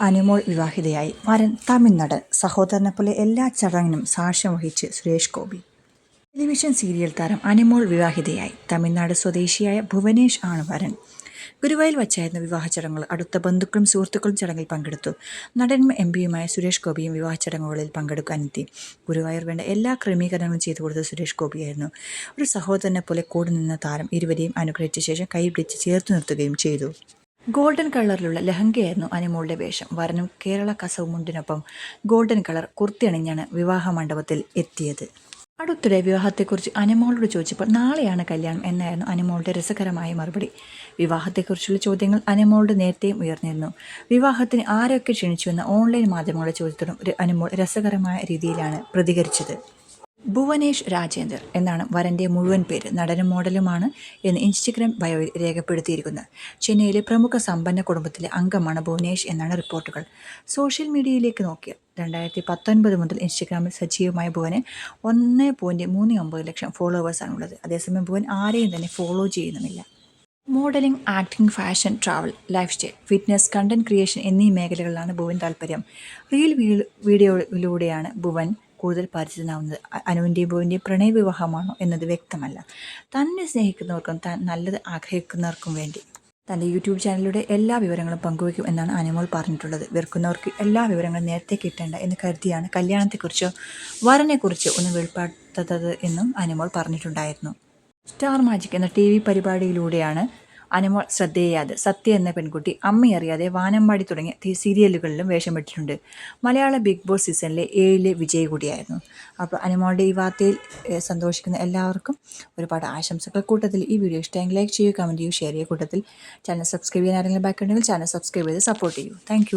അനുമോൾ വിവാഹിതയായി. വരൻ തമിഴ്നാട്. സഹോദരനെപ്പോലെ എല്ലാ ചടങ്ങിനും സാക്ഷ്യം വഹിച്ച് സുരേഷ് ഗോപി. ടെലിവിഷൻ സീരിയൽ താരം അനുമോൾ വിവാഹിതയായി. തമിഴ്നാട് സ്വദേശിയായ ഭുവനേഷ് ആണ് വരൻ. ഗുരുവായൂർ വച്ചായിരുന്നു വിവാഹ ചടങ്ങുകൾ. അടുത്ത ബന്ധുക്കളും സുഹൃത്തുക്കളും ചടങ്ങിൽ പങ്കെടുത്തു. നടനും എംപിയുമായ സുരേഷ് ഗോപിയും വിവാഹ ചടങ്ങുകളിൽ പങ്കെടുക്കാനെത്തി. ഗുരുവായൂർ വേണ്ട എല്ലാ ക്രമീകരണങ്ങളും ചെയ്തു കൊടുത്തത് സുരേഷ് ഗോപിയായിരുന്നു. ഒരു സഹോദരനെ പോലെ കൂടെ നിന്ന താരം ഇരുവരെയും അനുഗ്രഹിച്ച ശേഷം കൈപിടിച്ച് ചേർത്ത് നിർത്തുകയും ചെയ്തു. ഗോൾഡൻ കളറിലുള്ള ലഹങ്കയായിരുന്നു അനുമോളുടെ വേഷം. വരനും കേരള കസവ് മുണ്ടിനൊപ്പം ഗോൾഡൻ കളർ കുർത്തിയണിഞ്ഞാണ് വിവാഹ മണ്ഡപത്തിൽ എത്തിയത്. അടുത്തിടെ വിവാഹത്തെക്കുറിച്ച് അനുമോളോട് ചോദിച്ചപ്പോൾ നാളെയാണ് കല്യാണം എന്നായിരുന്നു അനുമോളുടെ രസകരമായ മറുപടി. വിവാഹത്തെക്കുറിച്ചുള്ള ചോദ്യങ്ങൾ അനുമോളുടെ നേരത്തെയും ഉയർന്നിരുന്നു. വിവാഹത്തിന് ആരൊക്കെ ക്ഷണിച്ചുവെന്ന ഓൺലൈൻ മാധ്യമങ്ങളുടെ ചോദ്യത്തോടും അനുമോൾ രസകരമായ രീതിയിലാണ് പ്രതികരിച്ചത്. ഭുവനേഷ് രാജേന്ദർ എന്നാണ് വരൻ്റെ മുഴുവൻ പേര്. നടനും മോഡലുമാണ് എന്ന് ഇൻസ്റ്റഗ്രാം ബയോയിൽ രേഖപ്പെടുത്തിയിരിക്കുന്നത്. ചെന്നൈയിലെ പ്രമുഖ സമ്പന്ന കുടുംബത്തിലെ അംഗമാണ് ഭുവനേഷ് എന്നാണ് റിപ്പോർട്ടുകൾ. സോഷ്യൽ മീഡിയയിലേക്ക് നോക്കിയാൽ 2019 മുതൽ ഇൻസ്റ്റഗ്രാമിൽ സജീവമായ ഭുവന് 1.39 ലക്ഷം ഫോളോവേഴ്സാണുള്ളത്. അതേസമയം ഭുവൻ ആരെയും തന്നെ ഫോളോ ചെയ്യുന്നുമില്ല. Modelling, acting, fashion, travel, lifestyle, fitness, content creation എന്നീ മേഖലകളിലാണ് ഭുവൻ താല്പര്യം. റീൽ വീഡിയോയിലൂടെയാണ് ഭുവൻ കൂടുതൽ പരിചിതനാവുന്നത്. അനുവിൻ്റെയും ഭുവൻ്റെയും പ്രണയവിവാഹമാണോ എന്നത് വ്യക്തമല്ല. തന്നെ സ്നേഹിക്കുന്നവർക്കും താൻ നല്ലത് ആഗ്രഹിക്കുന്നവർക്കും വേണ്ടി തൻ്റെ യൂട്യൂബ് ചാനലിലൂടെ എല്ലാ വിവരങ്ങളും പങ്കുവയ്ക്കും എന്നാണ് അനുമോൾ പറഞ്ഞിട്ടുള്ളത്. വെറുക്കുന്നവർക്ക് എല്ലാ വിവരങ്ങളും നേരത്തെ കിട്ടേണ്ട എന്ന് കരുതിയാണ് കല്യാണത്തെക്കുറിച്ചോ വരനെക്കുറിച്ചോ ഒന്നും വെളിപ്പെടുത്താത്തത് എന്നും അനുമോൾ പറഞ്ഞിട്ടുണ്ടായിരുന്നു. സ്റ്റാർ മാജിക് എന്ന TV പരിപാടിയിലൂടെയാണ് അനുമോൾ ശ്രദ്ധേയായത്. സത്യ എന്ന പെൺകുട്ടി, അമ്മയറിയാതെ, വാനമ്പാടി തുടങ്ങിയ സീരിയലുകളിലും വേഷമിട്ടിട്ടുണ്ട്. മലയാള ബിഗ് ബോസ് സീസണിലെ 7 വിജയി കൂടിയായിരുന്നു. അപ്പോൾ അനുമോളുടെ ഈ വാർത്തയിൽ സന്തോഷിക്കുന്ന എല്ലാവർക്കും ഒരുപാട് ആശംസകൾ. കൂട്ടത്തിൽ ഈ വീഡിയോ ഇഷ്ടമെങ്കിൽ ലൈക്ക് ചെയ്യൂ, കമൻറ്റ് ചെയ്യൂ, ഷെയർ ചെയ്യൂ. കൂട്ടത്തിൽ ചാനൽ സബ്സ്ക്രൈബ് ചെയ്യാൻ ആരെങ്കിലും ബാക്കി ഉണ്ടെങ്കിൽ ചാനൽ സബ്സ്ക്രൈബ് ചെയ്ത് സപ്പോർട്ട് ചെയ്യൂ. താങ്ക്